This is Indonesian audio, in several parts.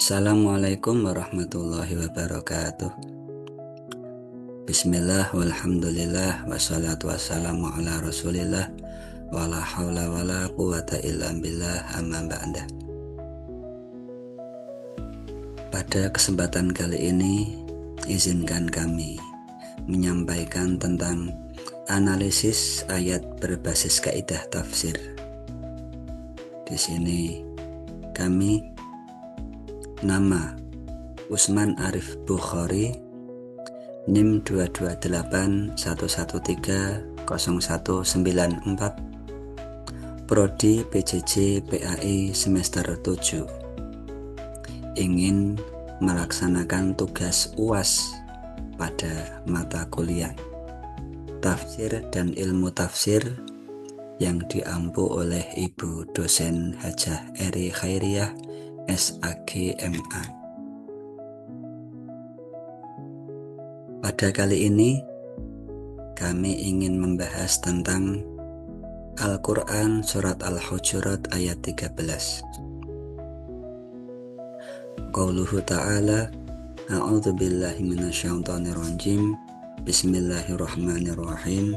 Assalamualaikum warahmatullahi wabarakatuh. Bismillah walhamdulillah wassalatu wassalamu ala rasulillah wala hawla wala quwata illa billah amma ba'da. Pada kesempatan kali ini izinkan kami menyampaikan tentang analisis ayat berbasis kaidah tafsir. Di sini kami nama Usman Arif Bukhari, NIM 22811301194, Prodi PJJ PAI semester 7, ingin melaksanakan tugas UAS pada mata kuliah Tafsir dan Ilmu Tafsir yang diampu oleh Ibu dosen Hajah Eri Khairiyah SAG MA. Pada kali ini kami ingin membahas tentang Al-Quran Surat Al-Hujurat ayat 13. Qauluhu ta'ala, a'udzu billahi minasyaitonir rajim, bismillahirrahmanirrahim.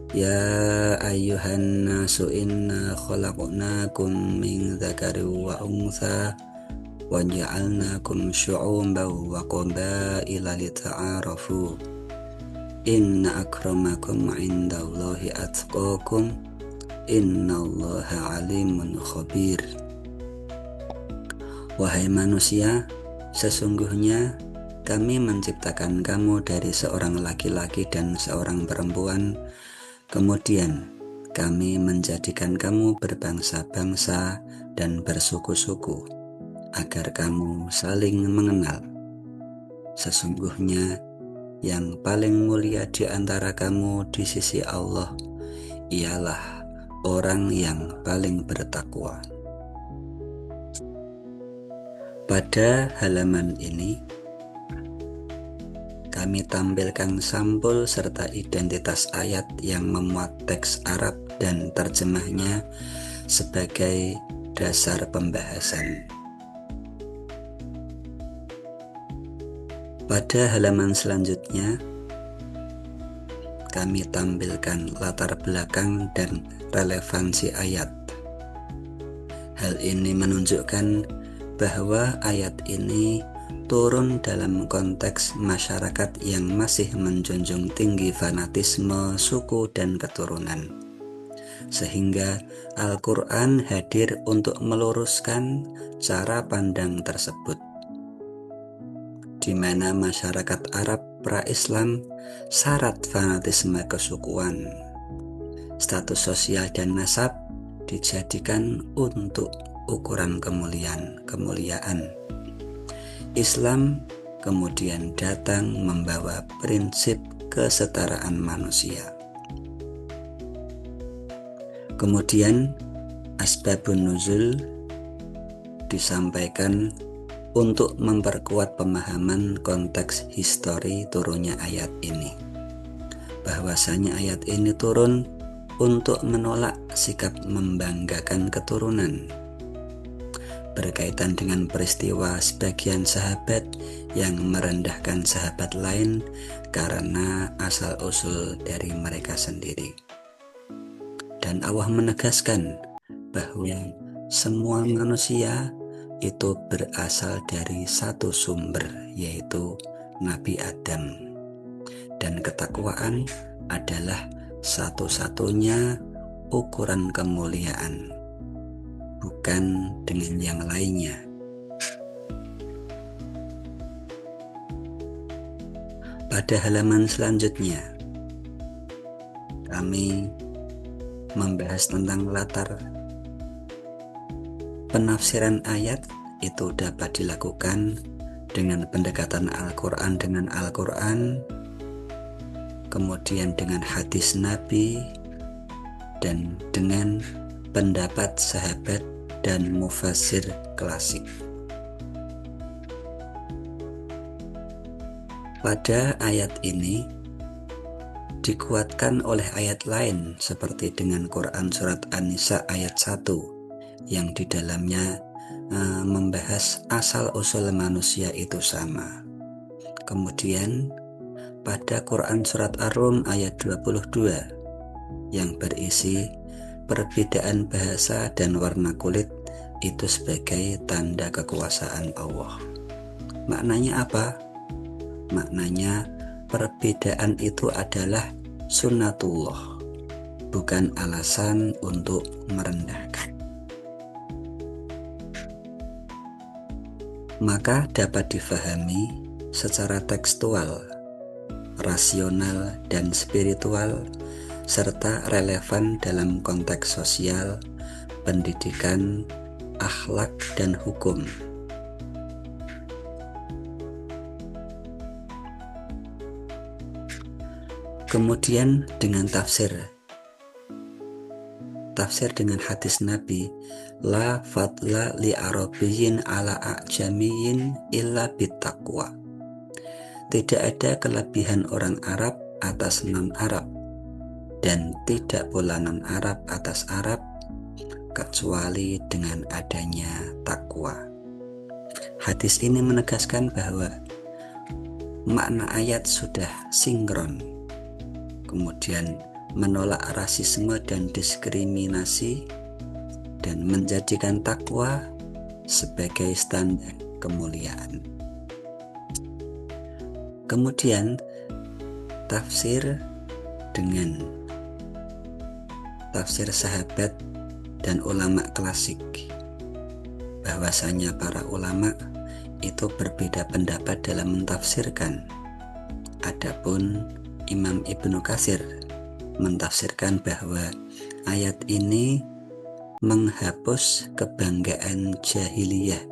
Ya ayyuhan nasu inna khalaqnakum min dzakarin wa untha wa ja'alnakum syu'uban wa qabaila lita'arafu inna akramakum 'indallahi atqakum innallaha 'alimun khabir. Wahai manusia, sesungguhnya kami menciptakan kamu dari seorang laki-laki dan seorang perempuan. Kemudian kami menjadikan kamu berbangsa-bangsa dan bersuku-suku agar kamu saling mengenal. Sesungguhnya yang paling mulia di antara kamu di sisi Allah ialah orang yang paling bertakwa. Pada halaman ini kami tampilkan sampul serta identitas ayat yang memuat teks Arab dan terjemahnya sebagai dasar pembahasan. Pada halaman selanjutnya, kami tampilkan latar belakang dan relevansi ayat. Hal ini menunjukkan bahwa ayat ini turun dalam konteks masyarakat yang masih menjunjung tinggi fanatisme suku dan keturunan, sehingga Al-Quran hadir untuk meluruskan cara pandang tersebut, di mana masyarakat Arab pra-Islam syarat fanatisme kesukuan, status sosial dan nasab dijadikan untuk ukuran kemuliaan. Islam kemudian datang membawa prinsip kesetaraan manusia. Kemudian asbabun nuzul disampaikan untuk memperkuat pemahaman konteks histori turunnya ayat ini, bahwasanya ayat ini turun untuk menolak sikap membanggakan keturunan berkaitan dengan peristiwa sebagian sahabat yang merendahkan sahabat lain karena asal-usul dari mereka sendiri. Dan Allah menegaskan bahwa semua manusia itu berasal dari satu sumber, yaitu Nabi Adam, dan ketakwaan adalah satu-satunya ukuran kemuliaan, bukan dengan yang lainnya. Pada halaman selanjutnya, kami membahas tentang latar penafsiran ayat. Itu dapat dilakukan dengan pendekatan Al-Quran dengan Al-Quran, kemudian dengan hadis Nabi, dan dengan pendapat sahabat dan mufassir klasik. Pada ayat ini dikuatkan oleh ayat lain seperti dengan Quran Surat An-Nisa ayat 1 yang di dalamnya membahas asal-usul manusia itu sama. Kemudian pada Quran Surat Ar-Rum ayat 22 yang berisi perbedaan bahasa dan warna kulit itu sebagai tanda kekuasaan Allah. Maknanya apa? Maknanya perbedaan itu adalah sunnatullah, bukan alasan untuk merendahkan. Maka dapat difahami secara tekstual, rasional, dan spiritual, serta relevan dalam konteks sosial, pendidikan, akhlak, dan hukum. Kemudian dengan tafsir dengan hadis Nabi, la fadla li arabiyyin ala a'jamiyyin illa bittaqwa. Tidak ada kelebihan orang Arab atas non-Arab, dan tidak pula non-Arab atas Arab, kecuali dengan adanya takwa. Hadis ini menegaskan bahwa makna ayat sudah sinkron, kemudian menolak rasisme dan diskriminasi, dan menjadikan takwa sebagai standar kemuliaan. Kemudian tafsir dengan tafsir sahabat dan ulama klasik, bahwasanya para ulama itu berbeda pendapat dalam mentafsirkan. Adapun Imam Ibnu Katsir mentafsirkan bahwa ayat ini menghapus kebanggaan jahiliyah,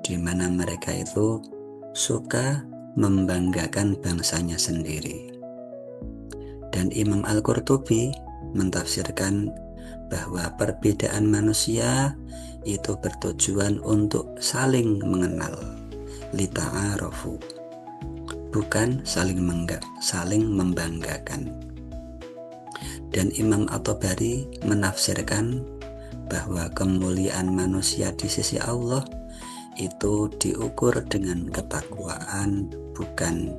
di mana mereka itu suka membanggakan bangsanya sendiri. Dan Imam Al-Qurtubi mentafsirkan bahwa perbedaan manusia itu bertujuan untuk saling mengenal, lita'arofu, bukan saling membanggakan. Dan Imam At-Tabari menafsirkan bahwa kemuliaan manusia di sisi Allah itu diukur dengan ketakwaan, bukan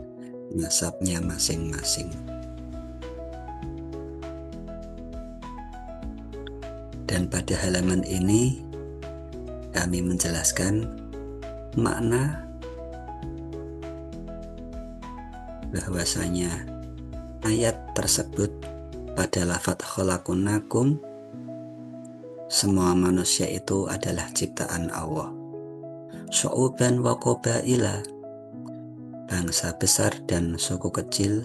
nasabnya masing-masing. Dan pada halaman ini kami menjelaskan makna bahwasanya ayat tersebut pada lafadz khalaqnakum, semua manusia itu adalah ciptaan Allah, syu'uban wa qabaila, bangsa besar dan suku kecil,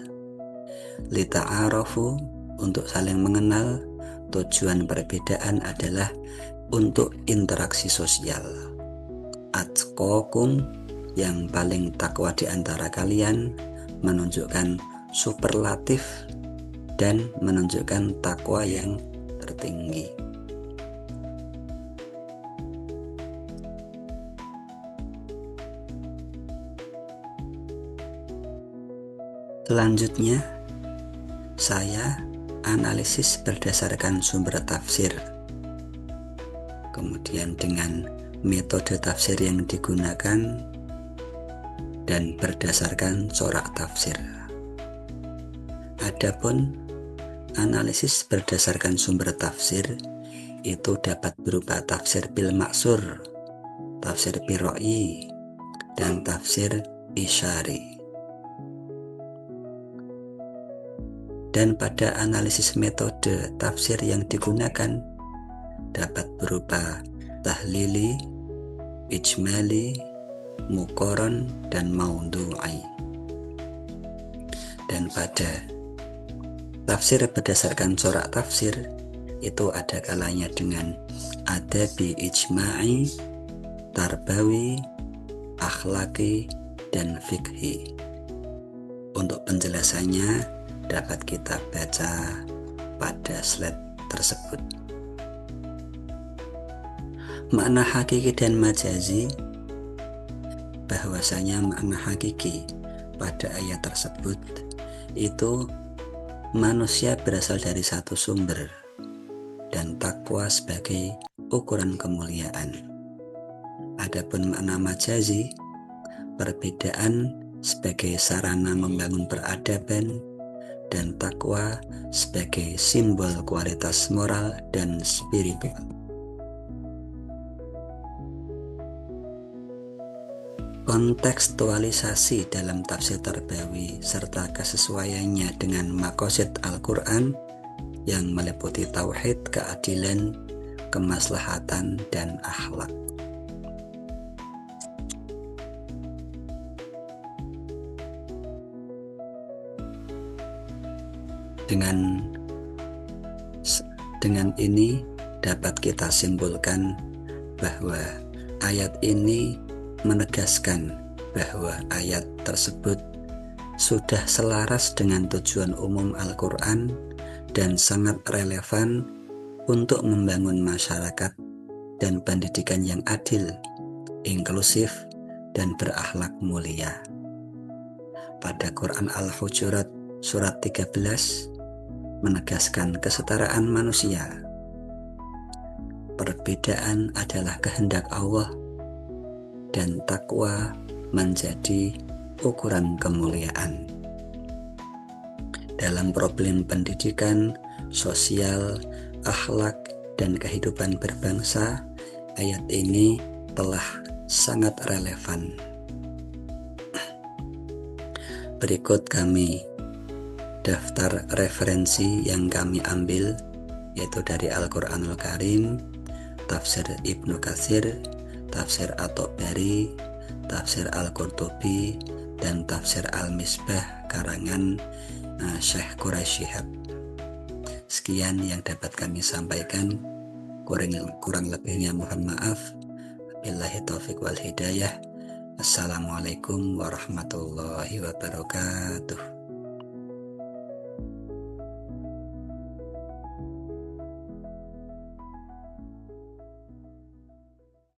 lita'arafu, untuk saling mengenal. Tujuan perbedaan adalah untuk interaksi sosial. Atqakum, yang paling takwa di antara kalian, menunjukkan superlatif dan menunjukkan takwa yang tertinggi. Selanjutnya, saya analisis berdasarkan sumber tafsir, kemudian dengan metode tafsir yang digunakan, dan berdasarkan corak tafsir. Adapun analisis berdasarkan sumber tafsir itu dapat berupa tafsir bil maksur, tafsir bil ra'yi, dan tafsir isyari. Dan pada analisis metode tafsir yang digunakan dapat berupa tahlili, ijmali, muqaran, dan maudhu'i. Dan pada tafsir berdasarkan corak tafsir itu ada kalanya dengan adabi ijma'i, tarbawi, akhlaki, dan fikhi. Untuk penjelasannya dapat kita baca pada slide tersebut. Makna hakiki dan majazi, bahwasanya makna hakiki pada ayat tersebut itu manusia berasal dari satu sumber, dan takwa sebagai ukuran kemuliaan. Adapun makna majazi, perbedaan sebagai sarana membangun peradaban, dan takwa sebagai simbol kualitas moral dan spiritual. Kontekstualisasi dalam tafsir Tarbawi serta kesesuaiannya dengan maqasid Al-Quran yang meliputi tauhid, keadilan, kemaslahatan, dan akhlak. Dengan ini dapat kita simpulkan bahwa ayat ini menegaskan bahwa ayat tersebut sudah selaras dengan tujuan umum Al-Quran dan sangat relevan untuk membangun masyarakat dan pendidikan yang adil, inklusif, dan berakhlak mulia. Pada Quran Al-Hujurat surat 13 menegaskan kesetaraan manusia. Perbedaan adalah kehendak Allah dan takwa menjadi ukuran kemuliaan. Dalam problem pendidikan, sosial, akhlak, dan kehidupan berbangsa, ayat ini telah sangat relevan. Berikut kami daftar referensi yang kami ambil, yaitu dari Al-Quranul Karim, Tafsir Ibnu Katsir, Tafsir At-Tabari, Tafsir Al-Qurtubi, dan Tafsir Al-Misbah karangan Syekh Quraisy Shihab. Sekian yang dapat kami sampaikan, kurang lebihnya mohon maaf. Billahi taufiq wal hidayah. Assalamualaikum warahmatullahi wabarakatuh.